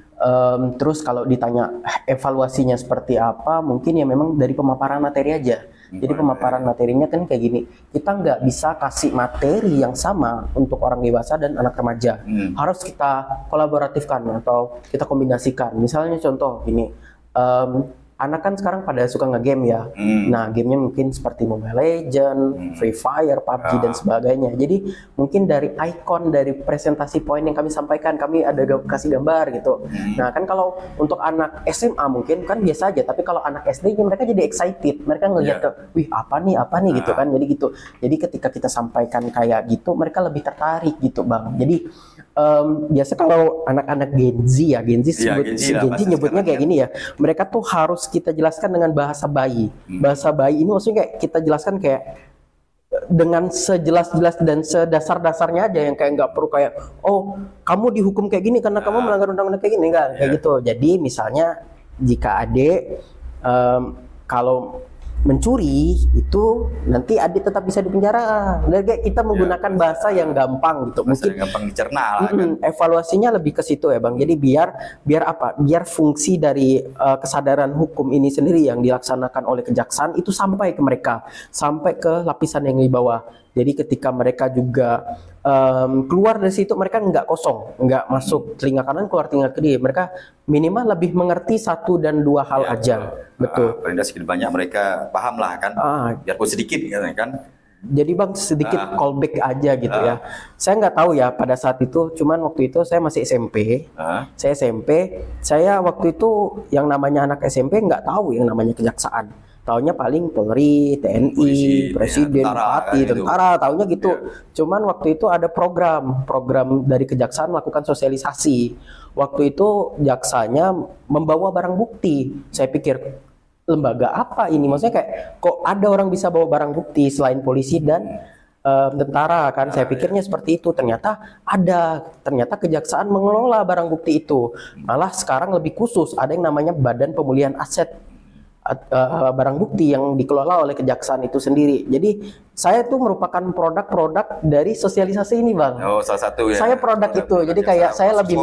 terus kalau ditanya evaluasinya seperti apa, mungkin ya memang dari pemaparan materi aja. Jadi pemaparan materinya kan kayak gini, kita nggak bisa kasih materi yang sama untuk orang dewasa dan anak remaja. Harus kita kolaboratifkan atau kita kombinasikan. Misalnya contoh gini, anak kan sekarang pada suka nge-game ya. Nah, gamenya mungkin seperti Mobile Legends, Free Fire, PUBG dan sebagainya. Jadi mungkin dari ikon, dari presentasi poin yang kami sampaikan, kami ada kasih gambar gitu. Nah, kan kalau untuk anak SMA mungkin kan biasa aja, tapi kalau anak SD mereka jadi excited. Mereka ngelihat ke, wih apa nih gitu kan. Jadi gitu. Jadi ketika kita sampaikan kayak gitu, mereka lebih tertarik gitu, Bang. Jadi biasa kalau anak-anak Gen Z nyebutnya kayak gini ya. Mereka tuh harus kita jelaskan dengan bahasa bayi. Bahasa bayi ini maksudnya kayak kita jelaskan kayak dengan sejelas-jelas dan sedasar-dasarnya aja, yang kayak nggak perlu kayak, oh kamu dihukum kayak gini karena kamu melanggar undang-undang kayak gini, kayak gitu. Jadi misalnya jika adik kalau mencuri itu nanti adik tetap bisa dipenjara. Dan kita menggunakan bahasa yang gampang gitu. Mungkin gampang dicerna lah kan. Evaluasinya lebih ke situ ya Bang. Jadi biar apa? Biar fungsi dari kesadaran hukum ini sendiri yang dilaksanakan oleh kejaksaan itu sampai ke mereka, sampai ke lapisan yang di bawah. Jadi ketika mereka juga keluar dari situ, mereka nggak kosong, nggak masuk telinga kanan keluar telinga kiri. Mereka minimal lebih mengerti 1 dan 2 hal aja. Betul. Paling sedikit banyak mereka paham lah kan. Biarpun sedikit kan. Jadi Bang sedikit callback aja gitu ya. Saya nggak tahu ya pada saat itu, cuman waktu itu saya masih SMP. Saya SMP, saya waktu itu yang namanya anak SMP nggak tahu yang namanya kejaksaan. Taunya paling Polri, TNI, polisi, Presiden, Bupati, tentara, taunya gitu. Cuman waktu itu ada program dari kejaksaan melakukan sosialisasi. Waktu itu jaksanya membawa barang bukti. Saya pikir lembaga apa ini? Maksudnya kayak kok ada orang bisa bawa barang bukti selain polisi dan tentara kan? Saya pikirnya seperti itu. Ternyata kejaksaan mengelola barang bukti itu. Malah sekarang lebih khusus, ada yang namanya Badan Pemulihan Aset barang bukti yang dikelola oleh kejaksaan itu sendiri. Jadi saya tuh merupakan produk-produk dari sosialisasi ini Bang. Oh, salah satu ya. Saya produk itu. Jadi kayak saya lebih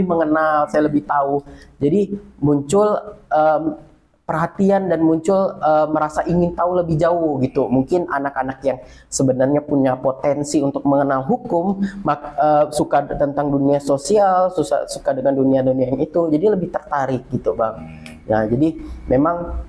mengenal, saya lebih tahu. Jadi muncul perhatian dan muncul merasa ingin tahu lebih jauh gitu. Mungkin anak-anak yang sebenarnya punya potensi untuk mengenal hukum, suka tentang dunia sosial, suka dengan dunia-dunia yang itu, jadi lebih tertarik gitu Bang. Nah jadi memang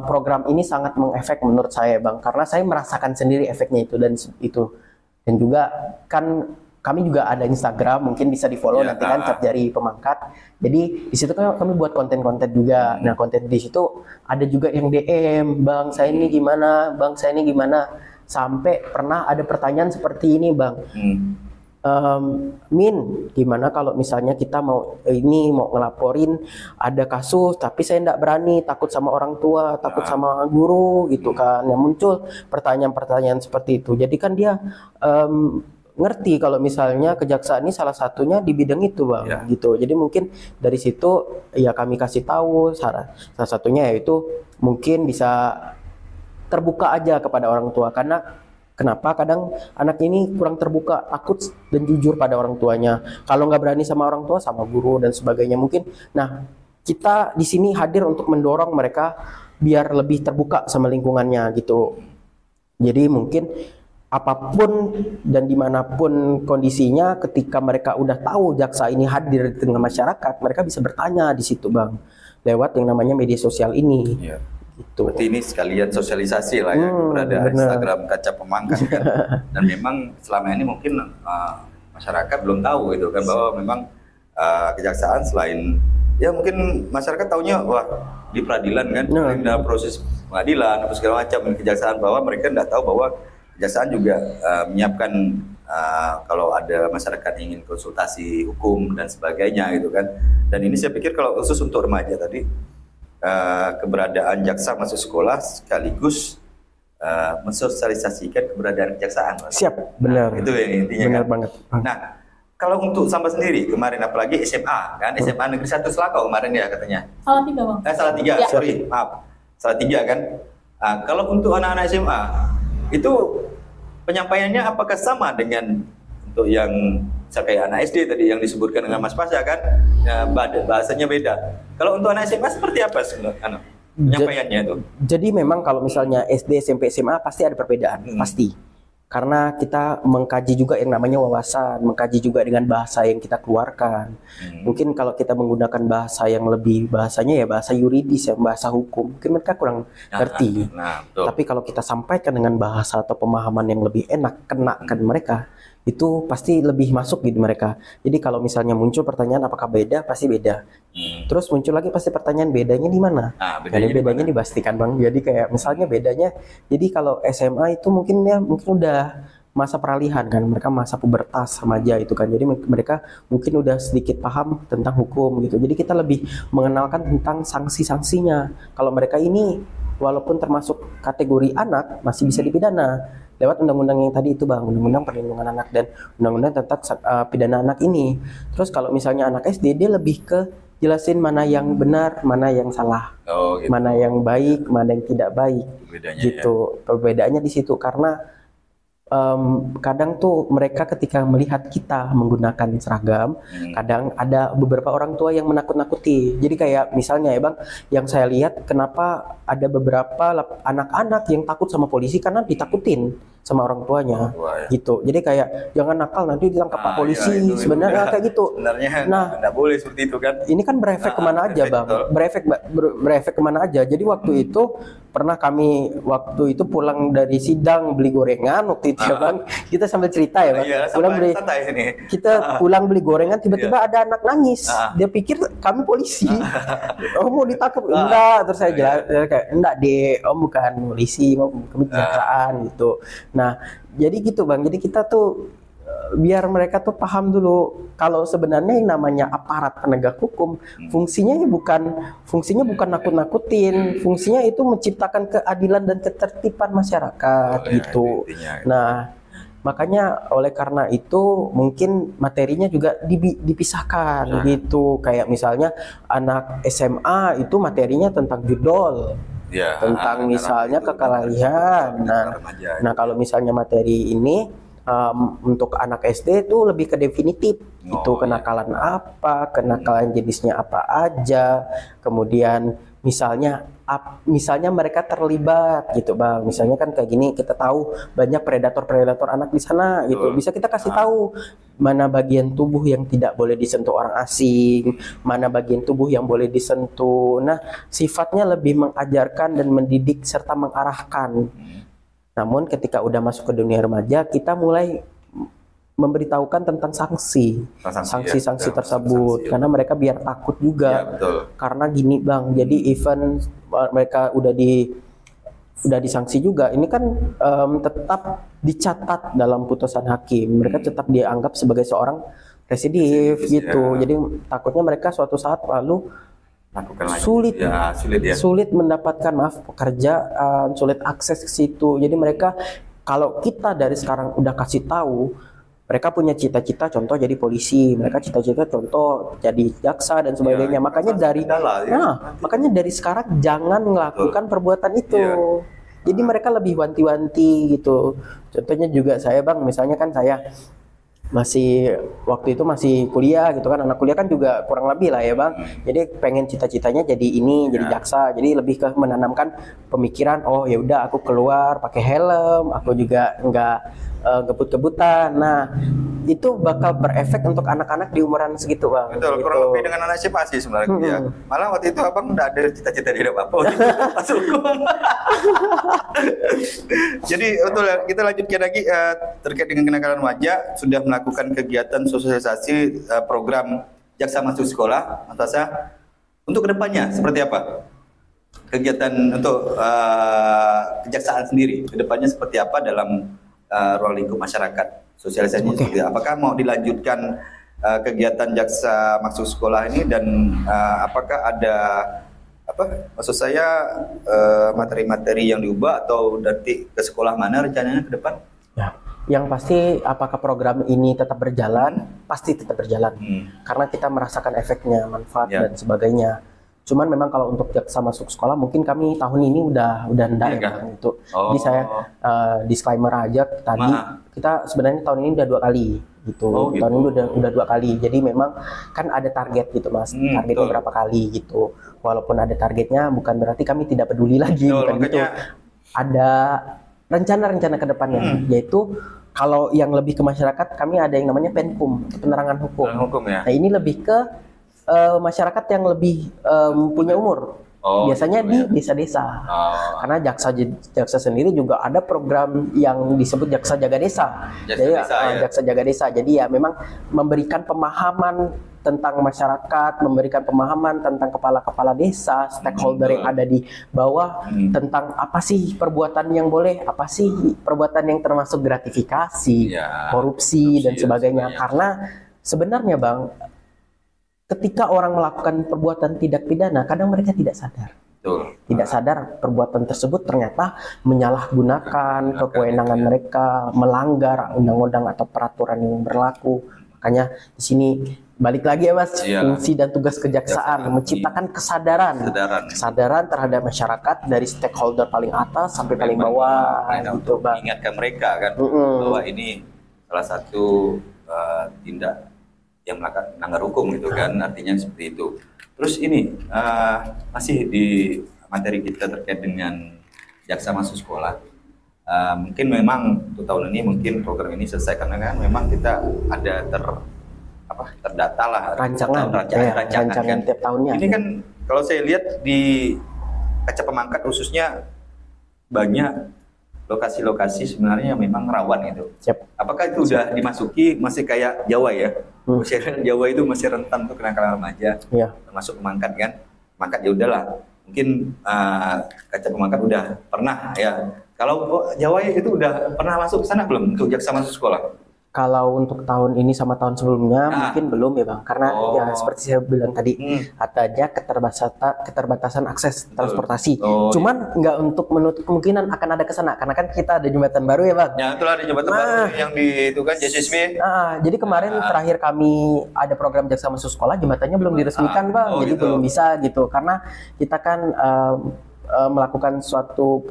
program ini sangat mengefek menurut saya Bang, karena saya merasakan sendiri efeknya dan juga kan kami juga ada Instagram, mungkin bisa di follow nanti kan, Cap Jari Pemangkat. Jadi di situ kan kami buat konten-konten juga. Nah konten di situ ada juga yang DM, Bang saya ini gimana, Bang saya ini gimana. Sampai pernah ada pertanyaan seperti ini Bang. Min, gimana kalau misalnya kita mau ngelaporin ada kasus, tapi saya tidak berani, takut sama orang tua, takut sama guru gitu kan. Yang muncul pertanyaan-pertanyaan seperti itu. Jadi kan dia ngerti kalau misalnya kejaksaan ini salah satunya di bidang itu Bang, gitu. Jadi mungkin dari situ ya kami kasih tahu salah satunya yaitu mungkin bisa terbuka aja kepada orang tua, karena kenapa kadang anak ini kurang terbuka, takut dan jujur pada orang tuanya. Kalau nggak berani sama orang tua, sama guru dan sebagainya mungkin. Nah kita di sini hadir untuk mendorong mereka biar lebih terbuka sama lingkungannya gitu. Jadi mungkin apapun dan dimanapun kondisinya, ketika mereka udah tahu jaksa ini hadir di tengah masyarakat, mereka bisa bertanya di situ Bang, lewat yang namanya media sosial ini. Gitu. Berarti ini sekalian sosialisasi lah ya keberadaan Instagram Kaca Pemangkat kan. Dan memang selama ini mungkin masyarakat belum tahu gitu kan, bahwa memang kejaksaan selain ya mungkin masyarakat taunya wah di peradilan kan, dalam proses pengadilan atau segala macam kejaksaan, bahwa mereka tidak tahu bahwa kejaksaan juga menyiapkan kalau ada masyarakat ingin konsultasi hukum dan sebagainya gitu kan. Dan ini saya pikir kalau khusus untuk remaja tadi, keberadaan jaksa masuk sekolah sekaligus mensosialisasikan keberadaan kejaksaan. Siap, benar. Itu yang intinya. Benar kan? banget. Nah, kalau untuk Samba sendiri kemarin, apalagi SMA kan, SMA Negeri 1 Selakau kemarin ya katanya. Salatiga Bang. Salatiga, sorry, maaf. Salatiga kan. Kalau untuk anak-anak SMA itu penyampaiannya apakah sama dengan untuk yang kayak anak SD tadi yang disebutkan dengan Mas Pasha kan, ya, bahasanya beda. Kalau untuk anak SMA seperti apa sebenarnya penyampaiannya itu? Jadi memang kalau misalnya SD, SMP, SMA pasti ada perbedaan, pasti. Karena kita mengkaji juga yang namanya wawasan, mengkaji juga dengan bahasa yang kita keluarkan. Mungkin kalau kita menggunakan bahasa yang lebih, bahasanya ya bahasa yuridis, ya bahasa hukum, mungkin mereka kurang ngerti. Tapi kalau kita sampaikan dengan bahasa atau pemahaman yang lebih enak, kenakan mereka, itu pasti lebih masuk di mereka. Jadi kalau misalnya muncul pertanyaan apakah beda, pasti beda. Terus muncul lagi pasti pertanyaan bedanya di mana? Bedanya dipastikan Bang. Jadi kayak misalnya bedanya, jadi kalau SMA itu mungkin udah masa peralihan kan, mereka masa pubertas remaja itu kan. Jadi mereka mungkin udah sedikit paham tentang hukum gitu. Jadi kita lebih mengenalkan tentang sanksi-sanksinya. Kalau mereka ini walaupun termasuk kategori anak masih bisa dipidana lewat undang-undang yang tadi itu Bang, undang-undang perlindungan anak dan undang-undang tentang pidana anak ini. Terus kalau misalnya anak SD, dia lebih ke jelasin mana yang benar, mana yang salah, gitu. Mana yang baik, mana yang tidak baik, gitu. Perbedaannya di situ karena kadang tuh mereka ketika melihat kita menggunakan seragam, kadang ada beberapa orang tua yang menakut-nakuti. Jadi kayak misalnya ya Bang, yang saya lihat kenapa ada beberapa anak-anak yang takut sama polisi karena ditakutin sama orang tuanya, gitu. Jadi kayak jangan nakal nanti ditangkap Pak polisi. Ya, sebenarnya kayak gitu. Sebenarnya nggak boleh seperti itu kan. Ini kan berefek kemana aja Bang, berefek kemana aja. Jadi waktu itu pernah kami pulang dari sidang beli gorengan waktu itu ya Bang, kita sambil cerita ya Bang. Pulang beli gorengan, tiba-tiba ada anak nangis. Dia pikir kami polisi. Oh mau ditangkap? Enggak. Terus saya jelas kayak enggak deh, om bukan polisi, mau kejaksaan gitu. Nah jadi gitu Bang, jadi kita tuh biar mereka tuh paham dulu kalau sebenarnya yang namanya aparat penegak hukum fungsinya bukan nakut-nakutin, fungsinya itu menciptakan keadilan dan ketertiban masyarakat gitu. Nah makanya oleh karena itu mungkin materinya juga dipisahkan gitu. Kayak misalnya anak SMA itu materinya tentang judol, tentang misalnya kelalaian. Nah kalau misalnya materi ini untuk anak SD itu lebih ke definitif, itu kenakalan apa, kenakalan jenisnya apa aja, kemudian misalnya mereka terlibat gitu bang, misalnya kan kayak gini, kita tahu banyak predator anak di sana gitu, bisa kita kasih tahu mana bagian tubuh yang tidak boleh disentuh orang asing, mana bagian tubuh yang boleh disentuh. Nah, sifatnya lebih mengajarkan dan mendidik serta mengarahkan. Namun ketika udah masuk ke dunia remaja, kita mulai memberitahukan tentang sanksi tersebut, karena mereka biar takut juga. Karena gini bang, jadi event mereka udah disanksi juga, ini kan tetap dicatat dalam putusan hakim, mereka tetap dianggap sebagai seorang residif gitu. Jadi takutnya mereka suatu saat lalu sulit mendapatkan pekerjaan, sulit akses ke situ. Jadi mereka, kalau kita dari sekarang udah kasih tahu, mereka punya cita-cita contoh jadi polisi, mereka cita-cita contoh jadi jaksa dan sebagainya. Makanya dari sekarang jangan melakukan perbuatan itu. Jadi mereka lebih wanti-wanti gitu. Contohnya juga saya bang, misalnya kan saya waktu itu masih kuliah gitu kan, anak kuliah kan juga kurang lebih lah ya bang. Jadi pengen cita-citanya jadi jadi jaksa. Jadi lebih ke menanamkan pemikiran, oh ya udah aku keluar pakai helm, aku juga nggak gebut-gebutan. Nah, itu bakal berefek untuk anak-anak di umuran segitu bang. Betul, gitu. Kurang lebih dengan anak SMA sih sebenarnya. Ya. Malah waktu itu abang udah ada cita-cita di apa masuk hukum. Jadi betul, kita lanjutkan lagi terkait dengan kenakalan remaja, sudah melakukan kegiatan sosialisasi program Jaksa Masuk Sekolah, Mas Tasya. Untuk kedepannya seperti apa? Kegiatan untuk kejaksaan sendiri, kedepannya seperti apa dalam ruang lingkup masyarakat? Sosialisasinya seperti apa? Apakah mau dilanjutkan kegiatan Jaksa Masuk Sekolah ini, dan apakah ada maksud saya materi-materi yang diubah atau nanti ke sekolah mana rencananya ke depan? Ya, yang pasti apakah program ini tetap berjalan? Pasti tetap berjalan, karena kita merasakan efeknya, manfaat dan sebagainya. Cuman memang kalau untuk Jaksa Masuk Sekolah mungkin kami tahun ini udah enggak ya bang, itu. Jadi saya disclaimer aja tadi, kita sebenarnya tahun ini udah 2 kali gitu. Tahun ini udah 2 kali. Jadi memang kan ada target gitu mas, targetnya berapa kali gitu. Walaupun ada targetnya bukan berarti kami tidak peduli lagi, bukan gitu. Ada rencana-rencana ke depannya, yaitu kalau yang lebih ke masyarakat, kami ada yang namanya Penkum, penerangan hukum. Nah ini lebih ke masyarakat yang lebih punya umur, biasanya di desa-desa. Karena jaksa sendiri juga ada program yang disebut Jaksa Jaga Desa. Jaksa Jaga Desa. Jadi ya memang memberikan pemahaman tentang masyarakat, memberikan pemahaman tentang kepala-kepala desa, stakeholder yang ada di bawah, tentang apa sih perbuatan yang boleh, apa sih perbuatan yang termasuk gratifikasi, korupsi dan sebagainya. Karena sebenarnya bang, ketika orang melakukan perbuatan tidak pidana, kadang mereka tidak sadar. Tidak sadar perbuatan tersebut ternyata menyalahgunakan kewenangan mereka, melanggar undang-undang atau peraturan yang berlaku. Makanya di sini balik lagi ya mas, fungsi dan tugas kejaksaan menciptakan kesadaran terhadap masyarakat dari stakeholder paling atas sampai paling bawah. Gitu, bang. Mengingatkan mereka kan bahwa ini salah satu tindak yang melanggar hukum gitu kan, artinya seperti itu. Terus ini masih di materi kita terkait dengan Jaksa Masuk Sekolah. Mungkin memang untuk tahun ini mungkin program ini selesai karena kan memang kita ada terdata lah rancangan kan tiap tahunnya. Ini kan kalau saya lihat di kaca pemangkat khususnya banyak lokasi-lokasi sebenarnya memang rawan itu. Apakah itu sudah dimasuki, masih kayak Jawa ya? Jawa itu masih rentan untuk kenakalan remaja, termasuk pemangkat kan? Pemangkat ya udahlah, mungkin kaca pemangkat udah pernah ya. Kalau Jawa itu udah pernah masuk ke sana belum untuk Jaksa Masuk Sekolah? Kalau untuk tahun ini sama tahun sebelumnya mungkin belum ya bang, karena ya seperti saya bilang tadi, adanya keterbatasan akses transportasi. Cuman nggak untuk menutup kemungkinan akan ada kesana, karena kan kita ada jembatan baru ya bang. Ya itulah ada jembatan baru yang di itu kan JSSW. Jadi kemarin terakhir kami ada program Jaksa Masuk Sekolah, jembatannya belum diresmikan bang, jadi belum bisa gitu, karena kita kan melakukan suatu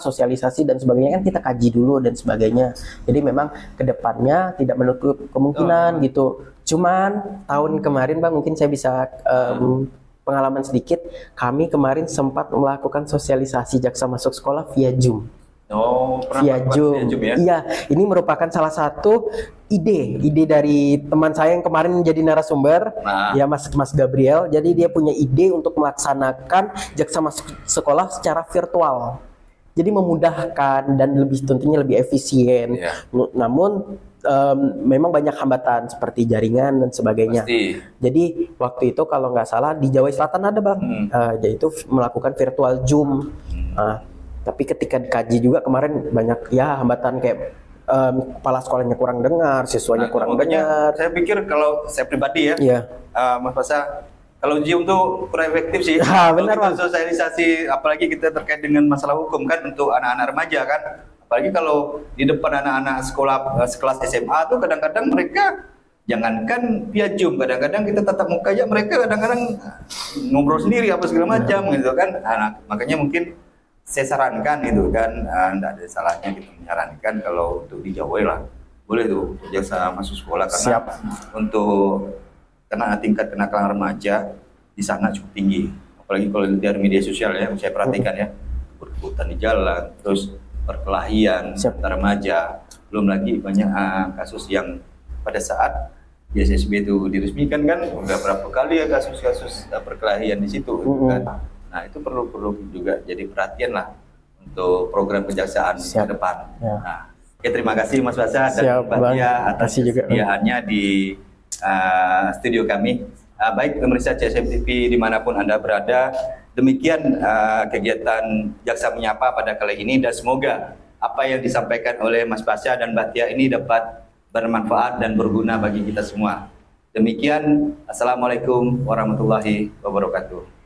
sosialisasi dan sebagainya kan kita kaji dulu dan sebagainya. Jadi memang kedepannya tidak menutup kemungkinan gitu. Cuman tahun kemarin bang mungkin saya bisa pengalaman sedikit, kami kemarin sempat melakukan sosialisasi jaksa masuk sekolah via Zoom. Oh, via Zoom ya? Iya, ini merupakan salah satu ide dari teman saya yang kemarin menjadi narasumber, ya Mas Gabriel. Jadi dia punya ide untuk melaksanakan jaksa masuk sekolah secara virtual. Jadi memudahkan dan tentunya lebih efisien. Namun memang banyak hambatan seperti jaringan dan sebagainya. Pasti. Jadi waktu itu kalau nggak salah di Jawa Selatan ada bang, yaitu melakukan virtual Zoom. Tapi ketika dikaji juga kemarin banyak ya hambatan kayak kepala sekolahnya kurang dengar, siswanya kurang dengar. Saya pikir kalau saya pribadi ya, Mas Pasha, kalau Zoom tuh kurang efektif sih. Benar Bang. Sosialisasi, apalagi kita terkait dengan masalah hukum kan untuk anak-anak remaja kan. Apalagi kalau di depan anak-anak sekolah sekelas SMA tuh kadang-kadang mereka jangankan via Zoom, kadang-kadang kita tatap muka aja mereka kadang-kadang ngobrol sendiri apa segala macam gitu kan. Makanya mungkin saya sarankan itu kan, tidak ada salahnya kita menyarankan kalau untuk dijauhi lah, boleh tuh jaksa masuk sekolah karena karena tingkat kenakalan remaja di sana cukup tinggi, apalagi kalau dari media sosial ya, saya perhatikan ya, berkebut di jalan, terus perkelahian antar remaja, belum lagi banyak kasus yang pada saat JSSB itu diresmikan kan, udah berapa kali ya kasus-kasus perkelahian di situ kan. Nah itu perlu juga jadi perhatian lah untuk program kejaksaan ke depan. Nah, oke, terima kasih Mas Pasha dan Mbak Tia atas kesediaannya di studio kami. Baik pemirsa CSM TV dimanapun Anda berada, demikian kegiatan Jaksa Menyapa pada kali ini, dan semoga apa yang disampaikan oleh Mas Pasha dan Mbak Tia ini dapat bermanfaat dan berguna bagi kita semua. Demikian, Assalamualaikum warahmatullahi wabarakatuh.